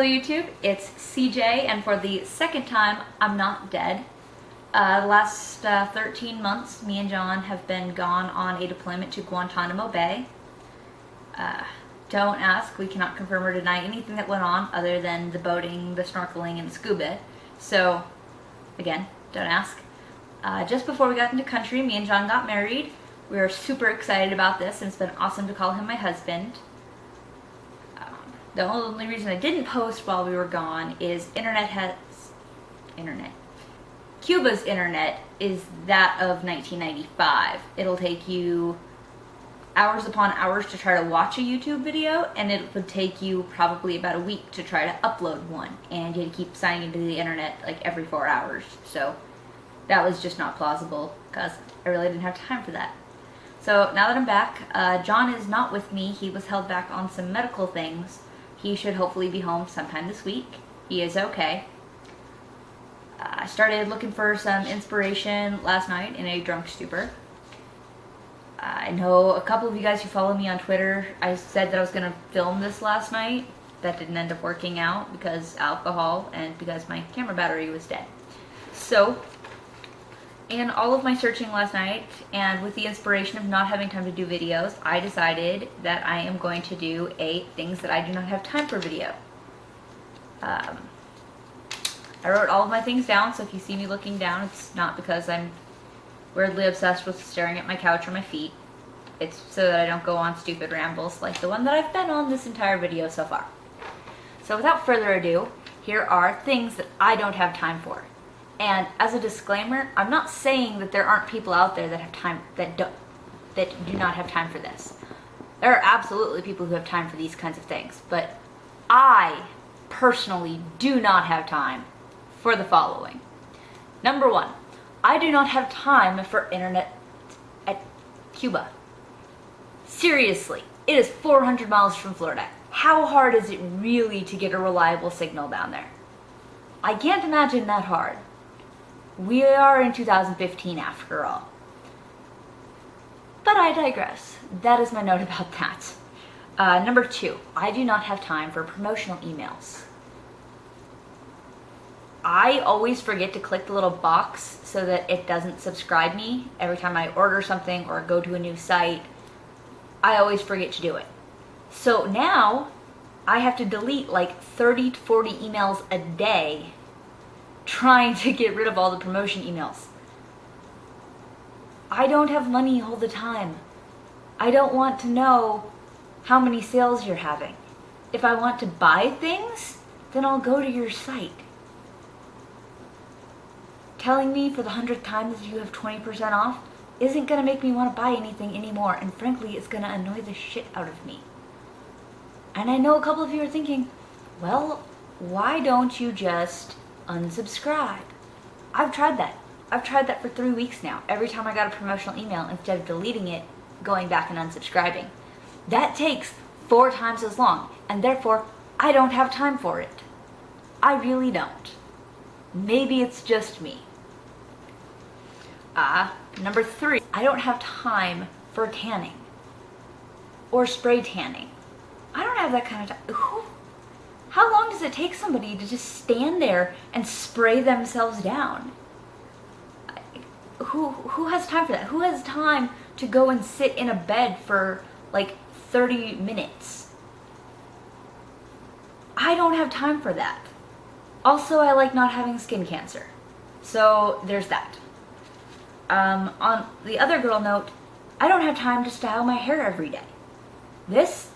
YouTube, it's CJ, and for the second time, I'm not dead. The last 13 months, me and John have been gone on a deployment to Guantanamo Bay. Don't ask, we cannot confirm or deny anything that went on other than the boating, the snorkeling, and the scuba. So, again, don't ask. Just before we got into country, me and John got married. We were super excited about this, and it's been awesome to call him my husband. The only reason I didn't post while we were gone is Cuba's internet is that of 1995. It'll take you hours upon hours to try to watch a YouTube video, and it would take you probably about a week to try to upload one. And you had to keep signing into the internet like every 4 hours. So that was just not plausible because I really didn't have time for that. So now that I'm back, John is not with me. He was held back on some medical things. He should hopefully be home sometime this week. He is okay. I started looking for some inspiration last night in a drunk stupor. I know a couple of you guys who follow me on Twitter, I said that I was going to film this last night. That didn't end up working out because alcohol and because my camera battery was dead. So, in all of my searching last night, and with the inspiration of not having time to do videos, I decided that I am going to do a things that I do not have time for video. I wrote all of my things down, so if you see me looking down, it's not because I'm weirdly obsessed with staring at my couch or my feet. It's so that I don't go on stupid rambles like the one that I've been on this entire video so far. So without further ado, here are things that I don't have time for. And as a disclaimer, I'm not saying that there aren't people out there that have time that do not have time for this. There are absolutely people who have time for these kinds of things, but I personally do not have time for the following. Number one, I do not have time for internet at Cuba. Seriously, it is 400 miles from Florida. How hard is it really to get a reliable signal down there? I can't imagine that hard. We are in 2015 after all. But I digress. That is my note about that. Number two, I do not have time for promotional emails. I always forget to click the little box so that it doesn't subscribe me every time I order something or go to a new site. I always forget to do it. So now I have to delete like 30 to 40 emails a day trying to get rid of all the promotion emails. I don't have money all the time. I don't want to know how many sales you're having. If I want to buy things, then I'll go to your site. Telling me for the 100th time that you have 20% off isn't going to make me want to buy anything anymore, and frankly, it's going to annoy the shit out of me. And I know a couple of you are thinking, well, why don't you just unsubscribe? I've tried that. I've tried that for 3 weeks now. Every time I got a promotional email, instead of deleting it, going back and unsubscribing. That takes 4 times as long, and therefore, I don't have time for it. I really don't. Maybe it's just me. Number 3, I don't have time for tanning or spray tanning. I don't have that kind of time. How long does it take somebody to just stand there and spray themselves down? Who has time for that? Who has time to go and sit in a bed for like 30 minutes? I don't have time for that. Also, I like not having skin cancer. So there's that. On the other girl note, I don't have time to style my hair every day. This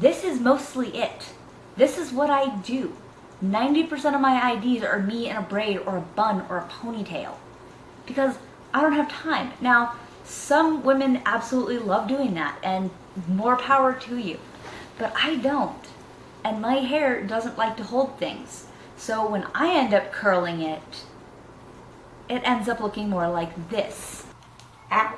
is mostly it. This is what I do. 90% of my IDs are me in a braid or a bun or a ponytail. Because I don't have time. Now, some women absolutely love doing that, and more power to you. But I don't. And my hair doesn't like to hold things. So when I end up curling it, it ends up looking more like this. Ow.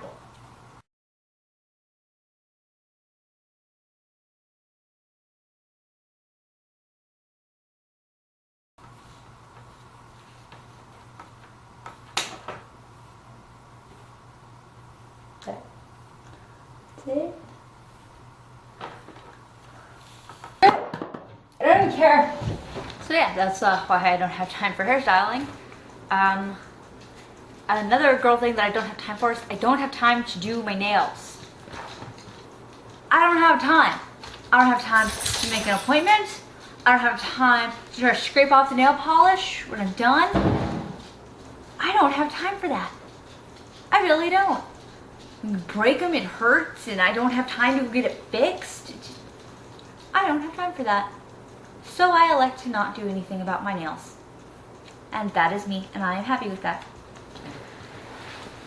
That's it. I don't even care. So yeah, that's why I don't have time for hairstyling. Another girl thing that I don't have time for is I don't have time to do my nails. I don't have time. I don't have time to make an appointment. I don't have time to try to scrape off the nail polish when I'm done. I don't have time for that. I really don't. When you break them, it hurts, and I don't have time to get it fixed. I don't have time for that. So I elect to not do anything about my nails. And that is me, and I am happy with that.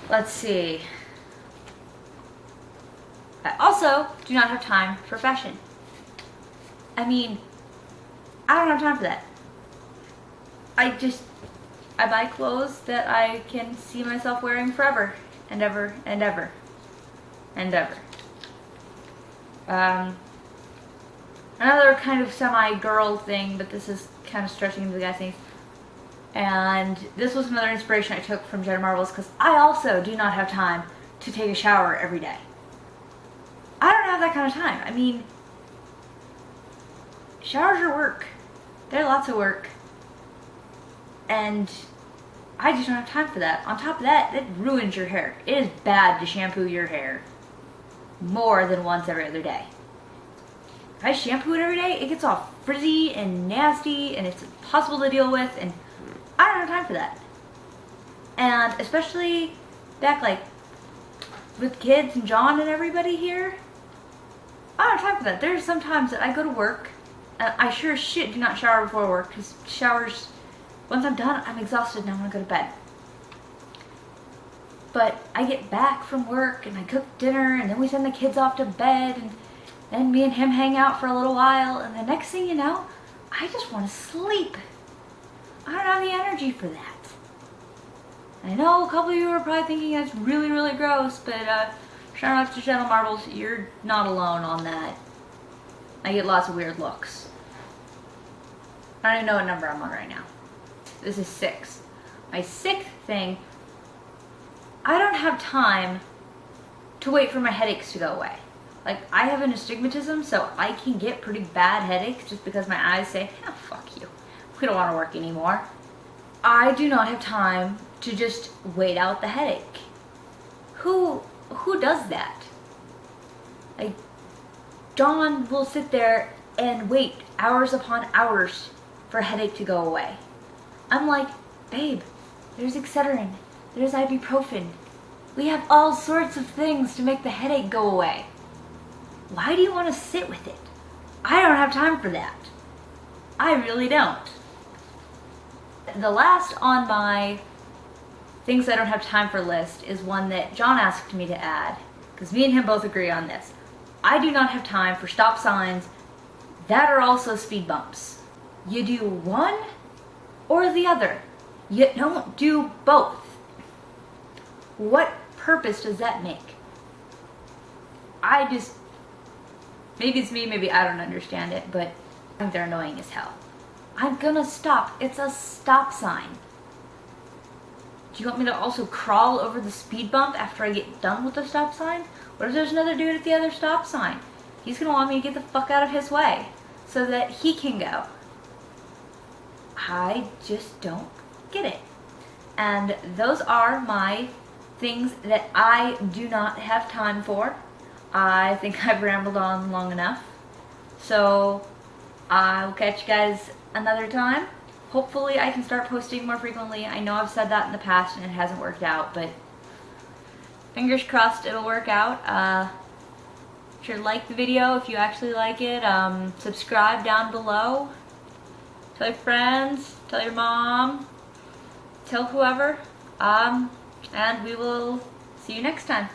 Let's see. I also do not have time for fashion. I mean, I don't have time for that. I buy clothes that I can see myself wearing forever and ever and ever and ever. Another kind of semi-girl thing, but this is kind of stretching into the guy's things. And this was another inspiration I took from Jenna Marbles, because I also do not have time to take a shower every day. I don't have that kind of time. I mean, showers are work. They're lots of work. And I just don't have time for that. On top of that, it ruins your hair. It is bad to shampoo your hair more than once every other day. If I shampoo it every day, it gets all frizzy and nasty, and it's impossible to deal with, and I don't have time for that. And especially back, like, with kids and John and everybody here, I don't have time for that. There's some times that I go to work, and I sure as shit do not shower before work, because showers, once I'm done, I'm exhausted and I want to go to bed. But I get back from work, and I cook dinner, and then we send the kids off to bed, and then me and him hang out for a little while, and the next thing you know, I just want to sleep. I don't have the energy for that. I know a couple of you are probably thinking that's really, really gross, but shout out to Jenna Marbles, you're not alone on that. I get lots of weird looks. I don't even know what number I'm on right now. This is 6. My 6th thing, I don't have time to wait for my headaches to go away. Like, I have an astigmatism, so I can get pretty bad headaches just because my eyes say, oh, fuck you. We don't want to work anymore. I do not have time to just wait out the headache. Who does that? Like, John will sit there and wait hours upon hours for a headache to go away. I'm like, babe, there's Excedrin, there's ibuprofen. We have all sorts of things to make the headache go away. Why do you want to sit with it? I don't have time for that. I really don't. The last on my things I don't have time for list is one that John asked me to add, because me and him both agree on this. I do not have time for stop signs that are also speed bumps. You do one or the other. You don't do both. What purpose does that make? Maybe it's me, maybe I don't understand it, but I think they're annoying as hell. I'm gonna stop. It's a stop sign. Do you want me to also crawl over the speed bump after I get done with the stop sign? What if there's another dude at the other stop sign? He's gonna want me to get the fuck out of his way so that he can go. I just don't get it. And those are my things that I do not have time for. I think I've rambled on long enough. So I'll catch you guys another time. Hopefully I can start posting more frequently. I know I've said that in the past and it hasn't worked out, but fingers crossed it'll work out. Sure, like the video if you actually like it. Subscribe down below. Tell your friends, tell your mom, tell whoever. And we will see you next time.